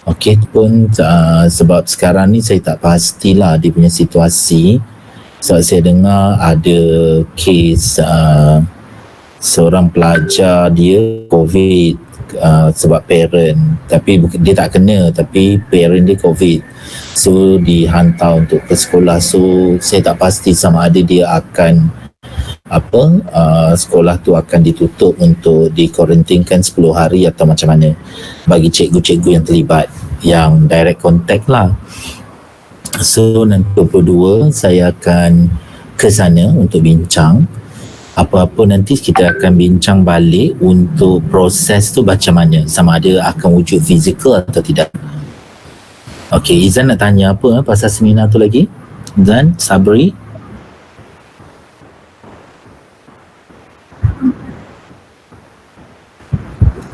Okey pun sebab sekarang ni saya tak pastilah dia punya situasi. Sebab saya dengar ada kes seorang pelajar dia COVID sebab parent, tapi dia tak kena, tapi parent dia COVID, so dihantar untuk ke sekolah. So saya tak pasti sama ada dia akan sekolah tu akan ditutup untuk dikarantinkan 10 hari atau macam mana bagi cikgu-cikgu yang terlibat, yang direct contact lah. So nanti 22 saya akan ke sana untuk bincang. Apa-apa nanti kita akan bincang balik untuk proses tu macam mana, sama ada akan wujud fizikal atau tidak. Okey, Izan nak tanya apa pasal seminar tu lagi? Izan, Sabri?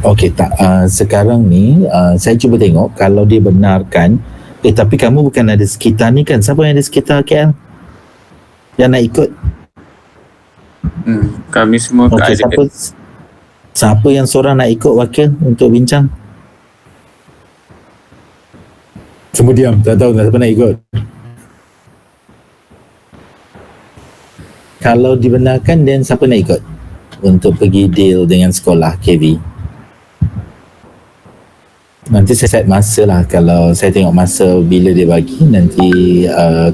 Okey, tak, sekarang ni saya cuba tengok kalau dia benarkan. Tapi kamu bukan ada sekitar ni kan? Siapa yang ada sekitar KL yang nak ikut? Kami semua okay, siapa yang seorang nak ikut wakil untuk bincang? Semua diam, tak tahu siapa nak ikut. Kalau dibenarkan, dan siapa nak ikut untuk pergi deal dengan sekolah KV? Nanti saya set masa lah. Kalau saya tengok masa bila dia bagi, nanti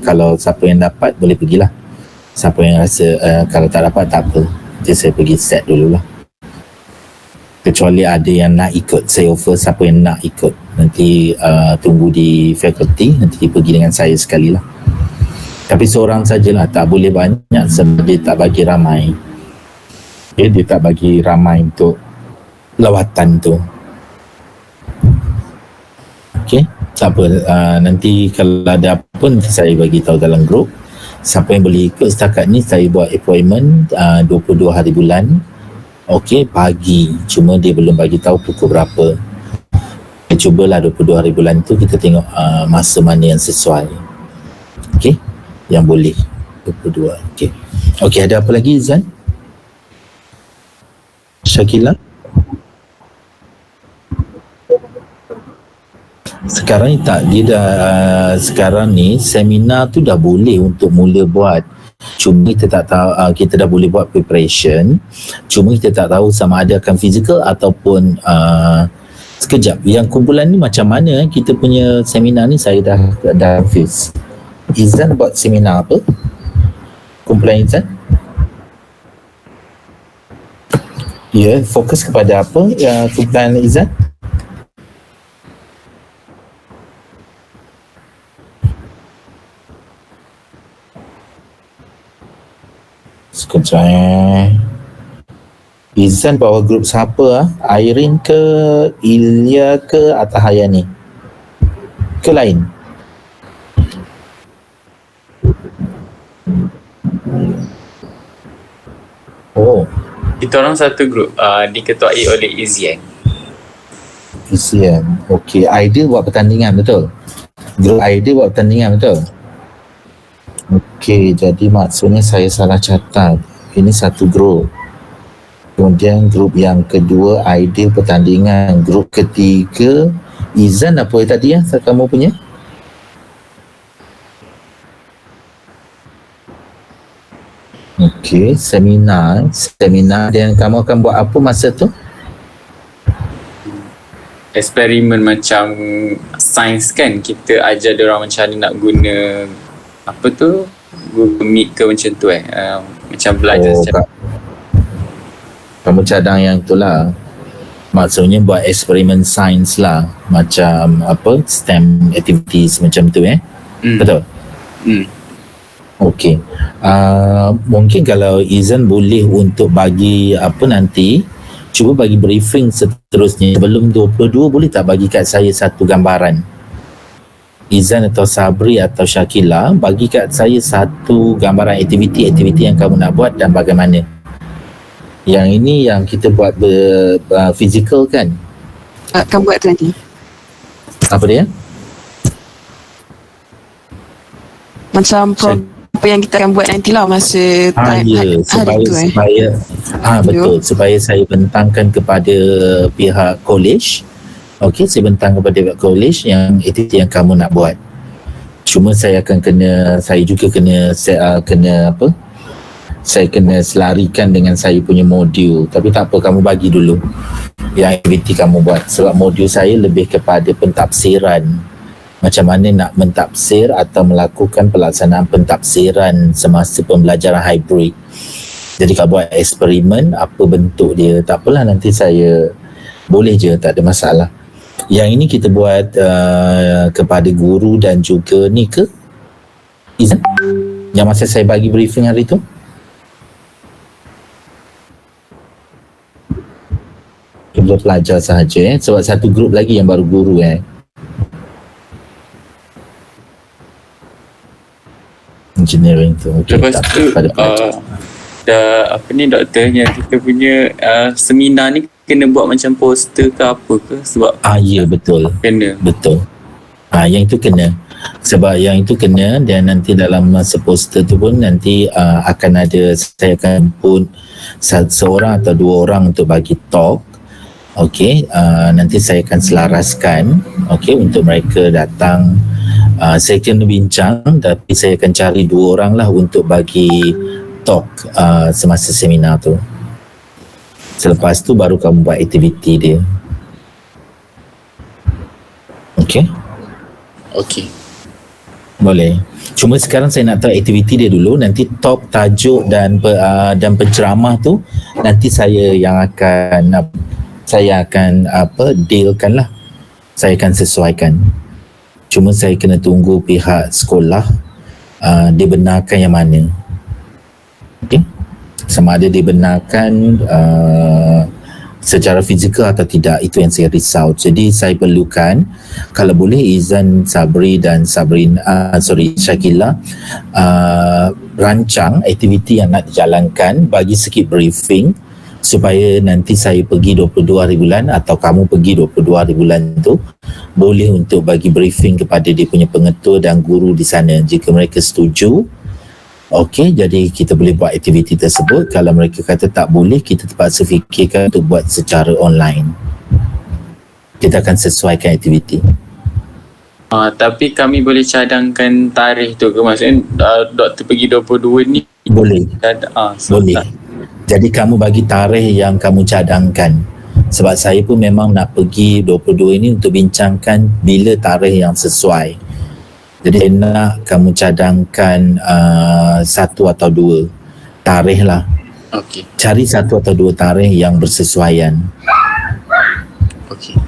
kalau siapa yang dapat boleh pergilah. Siapa yang rasa kalau tak dapat tak apa, nanti saya pergi set dululah. Kecuali ada yang nak ikut, saya offer siapa yang nak ikut. Nanti tunggu di fakulti, nanti pergi dengan saya sekali lah. Tapi seorang sajalah, tak boleh banyak sebab dia tak bagi ramai. Dia tak bagi ramai untuk lawatan tu. Okay, tak apa, nanti kalau ada apa nanti saya bagi tahu dalam grup. Siapa yang boleh ikut setakat ni saya buat appointment 22 hari bulan. Okey, pagi. Cuma dia belum bagi tahu pukul berapa. Cubalah 22 hari bulan tu kita tengok masa mana yang sesuai. Okey, yang boleh 22. Okey. Okey, ada apa lagi Zan? Syakila? Sekarang ni tak, dia dah sekarang ni seminar tu dah boleh untuk mula buat. Cuma kita tak tahu, kita dah boleh buat preparation. Cuma kita tak tahu sama ada akan fizikal ataupun sekejap. Yang kumpulan ni macam mana kita punya seminar ni, saya dah confuse. Izan buat seminar apa? Kumpulan Izan? Ya, fokus kepada apa kumpulan Izan? Sekejap. Izan bawa grup siapa? Irene ke, Ilya ke, atau Hayani? Ke lain? Oh, kita orang satu grup diketuai oleh Izian. Izian. Okey, Aidil buat pertandingan, betul? Grup Aidil buat pertandingan, betul? Okey, jadi maksudnya saya salah catat. Ini satu grup. Kemudian grup yang kedua Aidil pertandingan. Grup ketiga Izan apa tadi ya kamu punya? Okey, seminar dan kamu akan buat apa masa tu? Eksperimen macam sains kan, kita ajar dia orang macam mana nak guna apa tu, Google Meet ke macam tu macam belajar secara kamu cadang yang tu lah, maksudnya buat eksperimen sains lah, macam apa STEM activities macam tu betul? Okey, mungkin kalau Izan boleh untuk bagi apa nanti, cuba bagi briefing seterusnya sebelum 22, boleh tak bagi kat saya satu gambaran? Izan atau Sabri atau Syakila, bagi kat saya satu gambaran aktiviti yang kamu nak buat dan bagaimana. Yang ini yang kita buat fizikal kan? Akan buat tu nanti. Apa dia? Macam apa yang kita akan buat nanti lah masa hari tu betul, supaya saya bentangkan kepada pihak college Okey, saya bentang kepada pihak college yang aktiviti yang kamu nak buat. Cuma saya akan saya juga kena saya kena selarikan dengan saya punya modul. Tapi tak apa, kamu bagi dulu yang aktiviti kamu buat. Sebab modul saya lebih kepada pentafsiran. Macam mana nak mentafsir atau melakukan pelaksanaan pentafsiran semasa pembelajaran hybrid. Jadi kalau buat eksperimen, apa bentuk dia, tak apalah, nanti saya boleh je, tak ada masalah. Yang ini kita buat kepada guru dan juga ni ke Izan, yang masa saya bagi briefing hari tu. Dua pelajar sahaja sebab satu grup lagi yang baru guru engineering tu. Okay, Lepas tu doktor, yang kita punya seminar ni kena buat macam poster ke apa ke? Sebab ya betul. Kena. Betul. Yang itu kena. Sebab yang itu kena, dan nanti dalam masa poster tu pun nanti akan ada, saya akan pun seorang atau dua orang untuk bagi talk. Okey, nanti saya akan selaraskan untuk mereka datang. Saya kena bincang, tapi saya akan cari dua orang lah untuk bagi talk semasa seminar tu. Selepas tu baru kamu buat aktiviti dia. Okey, boleh. Cuma sekarang saya nak tahu aktiviti dia dulu. Nanti top, tajuk dan penceramah tu nanti saya yang akan dealkan lah. Saya akan sesuaikan. Cuma saya kena tunggu pihak sekolah dia benarkan yang mana. Okey, sama ada dibenarkan secara fizikal atau tidak, itu yang saya risau. Jadi saya perlukan, kalau boleh Izan, Sabri dan Syakila rancang aktiviti yang nak dijalankan, bagi sikit briefing supaya nanti saya pergi 22 hari bulan atau kamu pergi 22 hari bulan tu boleh untuk bagi briefing kepada dia punya pengetua dan guru di sana. Jika mereka setuju, okey, jadi kita boleh buat aktiviti tersebut. Kalau mereka kata tak boleh, kita terpaksa fikirkan untuk buat secara online. Kita akan sesuaikan aktiviti. Tapi kami boleh cadangkan tarikh tu ke? Maksudnya doktor pergi 22 ni? Boleh. Boleh. Jadi kamu bagi tarikh yang kamu cadangkan. Sebab saya pun memang nak pergi 22 ini untuk bincangkan bila tarikh yang sesuai. Jadi saya nak kamu cadangkan satu atau dua tarikh lah. Okey. Cari satu atau dua tarikh yang bersesuaian. Okey.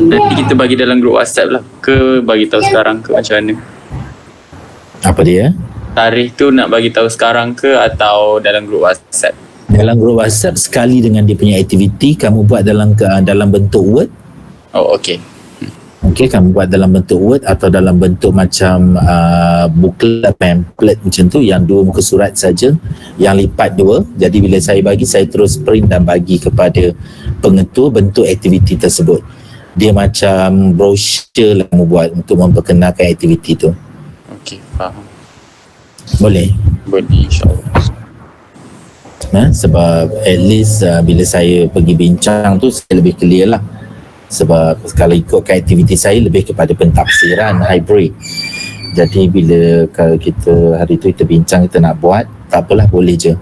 Nanti kita bagi dalam grup WhatsApp lah ke bagi tahu sekarang ke macam mana? Apa dia? Tarikh tu nak bagi tahu sekarang ke atau dalam grup WhatsApp? Dalam grup WhatsApp sekali dengan dia punya aktiviti, kamu buat dalam bentuk Word. Oh, okey. Okey, kamu buat dalam bentuk Word atau dalam bentuk macam booklet, pamphlet macam tu, yang dua muka surat saja, yang lipat dua. Jadi bila saya bagi, saya terus print dan bagi kepada pengetua bentuk aktiviti tersebut. Dia macam brochure lah kamu buat untuk memperkenalkan aktiviti tu. Okey, faham. Boleh? Boleh, insyaAllah. Sebab at least bila saya pergi bincang tu, saya lebih clear lah. Sebab kalau ikutkan aktiviti saya lebih kepada pentafsiran hybrid. Jadi bila kalau kita hari tu kita bincang, kita nak buat, tak apalah, boleh je.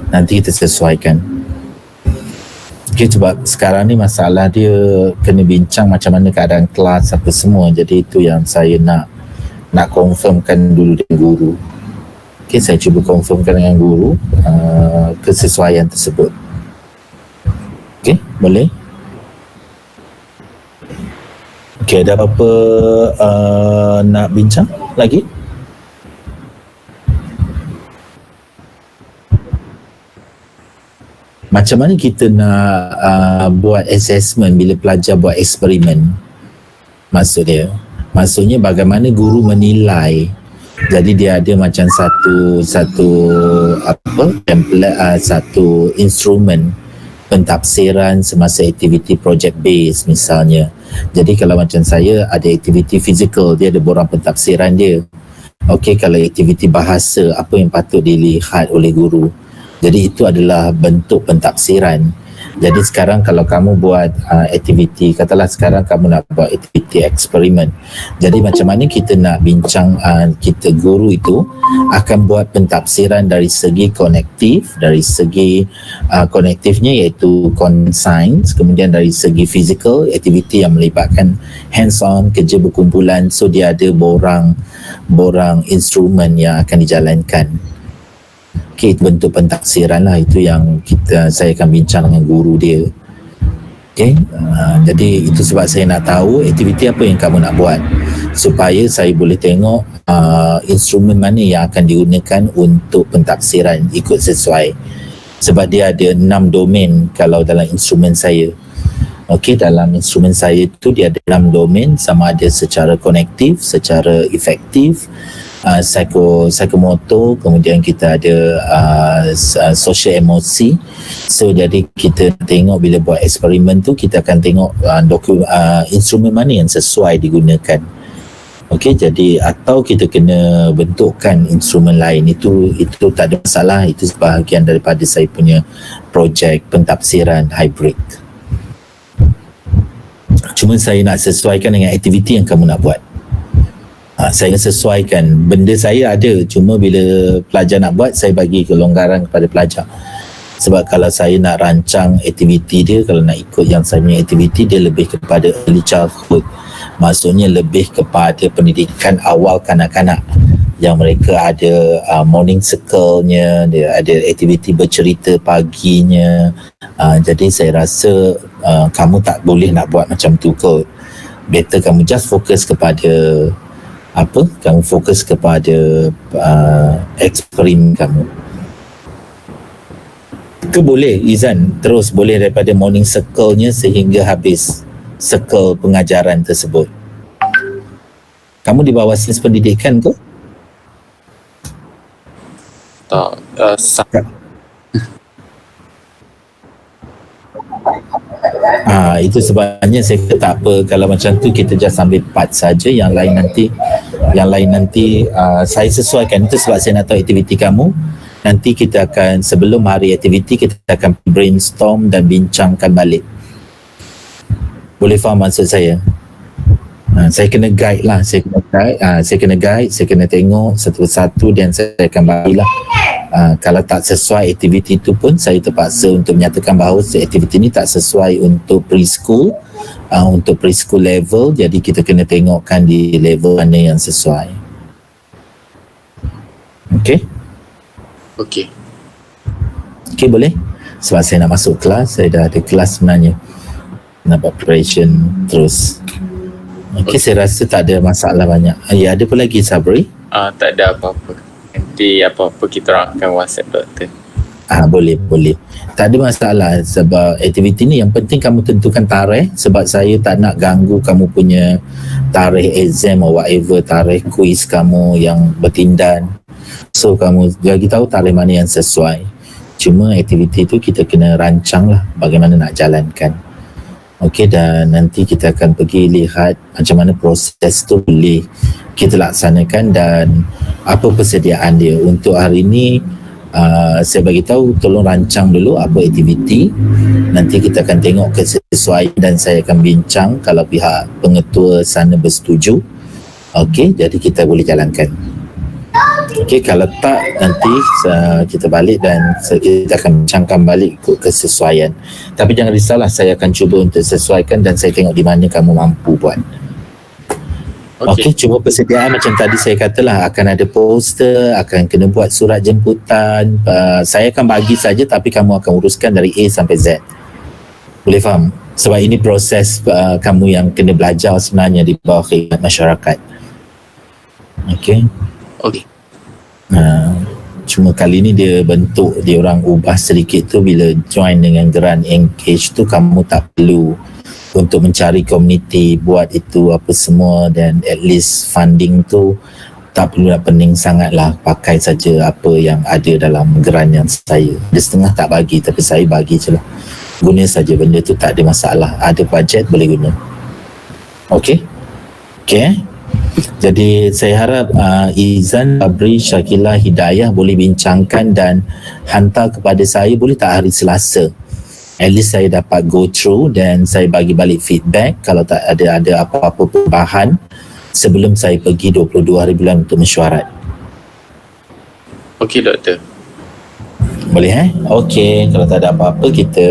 Nanti kita sesuaikan. Okay, sebab sekarang ni masalah dia kena bincang macam mana keadaan kelas apa semua. Jadi itu yang saya nak confirmkan dulu dengan guru. Okay, saya cuba confirmkan dengan guru kesesuaian tersebut. Okay, boleh? Okay, ada apa-apa nak bincang lagi? Macam mana kita nak buat assessment bila pelajar buat eksperimen? Maksudnya bagaimana guru menilai. Jadi dia ada macam satu template, satu instrumen pentafsiran semasa aktiviti project base misalnya. Jadi kalau macam saya ada aktiviti fizikal, dia ada borang pentafsiran dia. Okey, kalau aktiviti bahasa, apa yang patut dilihat oleh guru. Jadi itu adalah bentuk pentafsiran. Jadi sekarang kalau kamu buat aktiviti, katalah sekarang kamu nak buat aktiviti eksperimen. Jadi macam mana kita nak bincang, kita guru itu akan buat pentafsiran dari segi konektif, dari segi konektifnya iaitu science, kemudian dari segi fizikal, aktiviti yang melibatkan hands on, kerja berkumpulan, so dia ada borang instrumen yang akan dijalankan. Okay, itu bentuk pentafsiran lah, itu yang saya akan bincang dengan guru dia. Okay, jadi itu sebab saya nak tahu aktiviti apa yang kamu nak buat supaya saya boleh tengok instrumen mana yang akan digunakan untuk pentafsiran ikut sesuai, sebab dia ada 6 domain kalau dalam instrumen saya. Okey, dalam instrumen saya itu dia ada 6 domain, sama ada secara konektif, secara efektif, psikomotor, kemudian kita ada social emosi. So jadi kita tengok bila buat eksperimen tu kita akan tengok instrumen mana yang sesuai digunakan. Okey, jadi atau kita kena bentukkan instrumen lain, itu tak ada masalah, itu sebahagian daripada saya punya projek pentafsiran hybrid. Cuma saya nak sesuaikan dengan aktiviti yang kamu nak buat. Saya sesuaikan, benda saya ada, cuma bila pelajar nak buat, saya bagi kelonggaran kepada pelajar. Sebab kalau saya nak rancang aktiviti dia, kalau nak ikut yang saya punya aktiviti, dia lebih kepada early childhood, maksudnya lebih kepada pendidikan awal kanak-kanak, yang mereka ada morning circle-nya, dia ada aktiviti bercerita paginya. Jadi saya rasa kamu tak boleh nak buat macam tu kot. Better kamu just fokus kepada kamu fokus kepada eksperimen kamu. Itu boleh Izan, terus boleh daripada morning circle-nya sehingga habis circle pengajaran tersebut. Kamu di bawah sains pendidikan ke? Tak, Itu sebabnya saya kata tak apa, kalau macam tu kita just ambil part saja, yang lain nanti saya sesuaikan. Itu sebab saya nak tahu aktiviti kamu. Nanti kita akan, sebelum hari aktiviti, kita akan brainstorm dan bincangkan balik. Boleh faham maksud saya? Saya kena guide lah, saya kena tengok satu persatu dan saya akan bagilah. Kalau tak sesuai aktiviti itu pun saya terpaksa untuk menyatakan bahawa aktiviti ini tak sesuai untuk preschool, untuk preschool level, jadi kita kena tengokkan di level mana yang sesuai. Okey, boleh? Sebab saya nak masuk kelas, saya dah ada kelas sebenarnya, nak buat preparation terus. Okey, saya rasa tak ada masalah banyak. Ya, ada apa lagi Sabri? Tak ada apa-apa. Nanti apa-apa kita orang akan WhatsApp doktor. Boleh. Tak ada masalah, sebab aktiviti ni yang penting kamu tentukan tarikh, sebab saya tak nak ganggu kamu punya tarikh exam or whatever, tarikh kuis kamu yang bertindan. So kamu bagi tahu tarikh mana yang sesuai. Cuma aktiviti tu kita kena rancang lah bagaimana nak jalankan. Okey, dan nanti kita akan pergi lihat macam mana proses tu boleh kita laksanakan dan apa persediaan dia. Untuk hari ini saya bagi tahu, tolong rancang dulu apa aktiviti. Nanti kita akan tengok kesesuaian dan saya akan bincang kalau pihak pengetua sana bersetuju. Okey, jadi kita boleh jalankan. Okey, kalau tak nanti kita balik dan kita akan bincangkan balik ikut kesesuaian. Tapi jangan risaulah, saya akan cuba untuk sesuaikan dan saya tengok di mana kamu mampu buat. Okey, cuma persediaan macam tadi saya katalah, akan ada poster, akan kena buat surat jemputan. Saya akan bagi saja tapi kamu akan uruskan dari A sampai Z. Boleh faham? Sebab ini proses kamu yang kena belajar sebenarnya di bawah khidmat masyarakat. Okey. Cuma kali ni dia orang ubah sedikit tu, bila join dengan Geran Engage tu kamu tak perlu untuk mencari komuniti, buat itu apa semua, dan at least funding tu tak perlu nak pening sangat lah, pakai saja apa yang ada dalam geran yang saya. Dia setengah tak bagi tapi saya bagi je lah, guna saja benda tu, tak ada masalah, ada bajet boleh guna. Okey. Jadi saya harap Izan, Sabri, Syakila, Hidayah boleh bincangkan dan hantar kepada saya, boleh tak hari Selasa at least saya dapat go through dan saya bagi balik feedback kalau tak ada apa-apa perubahan sebelum saya pergi 22 hari bulan untuk mesyuarat. Okey doktor. Boleh Okey, kalau tak ada apa-apa kita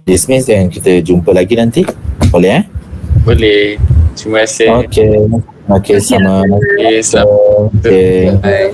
dismiss dan kita jumpa lagi nanti. Boleh Boleh. Terima kasih. Okey, sama. Okey, selamat. Okey. Bye.